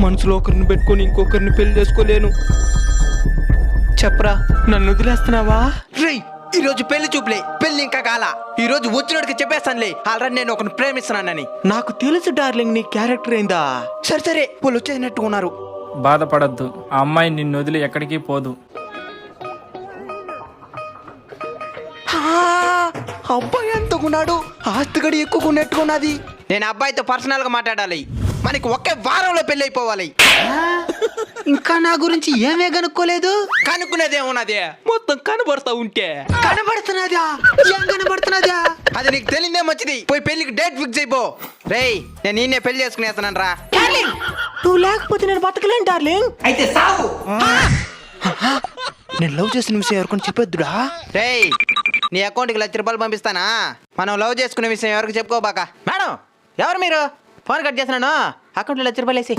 మనసులో ఒకరిని పెట్టుకొని ఇంకొకరిని పెళ్లి చేసుకోలేను. చెప్పరా, నన్ను వదిలేస్తున్నావా? రేయ్, ఈ రోజు పెళ్లి చూపులే, పెళ్లి ఇంకా కాల. ఈ రోజు వచ్చినోడికి చెప్పేస్తానులే ఆల్రెడీ నేను ఒకరిని ప్రేమిస్తున్నానని. నాకు తెలుసు డార్లింగ్, నీ క్యారెక్టర్ ఏందా. సరే సరే, వాళ్ళు వచ్చేసినట్టు ఉన్నారు. బాధపడద్దు, ఆ అమ్మాయి నిన్ను వదిలి ఎక్కడికి పోదు. అబ్బాయి ఎంతకున్నాడు, ఆస్తిగడి ఎక్కువకున్నట్టుకున్నది. నేను అబ్బాయితో పర్సనల్ గా మాట్లాడాలి. మనకి ఒకే వారంలో పెళ్లి అయిపోవాలి. ఇంకా నా గురించి ఏమే కనుక్కోలేదు? కనుక్కునేది ఏమున్నది, మొత్తం కనబడతా ఉంటే. కనబడుతున్నదా? ఏం కనబడుతున్నదా? అది నీకు తెలియదే మంచిది. పోయి పెళ్లికి డేట్ ఫిక్స్ అయిపో. రేయ్, నేను నిన్నే పెళ్లి చేసుకునేస్తాను రా. నువ్వు లేకపోతే నేను బతకలేను డార్లింగ్. అయితే సావు. నేను లవ్ చేసిన విషయం ఎవరికొని చెప్పొద్దురా. రేయ్, నీ అకౌంట్కి ₹1,00,000 పంపిస్తానా? మనం లవ్ చేసుకునే విషయం ఎవరికి చెప్పుకోబాక. మేడం, ఎవరు మీరు? ఫోన్ కట్ చేస్తున్నాను, అకౌంట్లో ₹1,00,000 వేసి.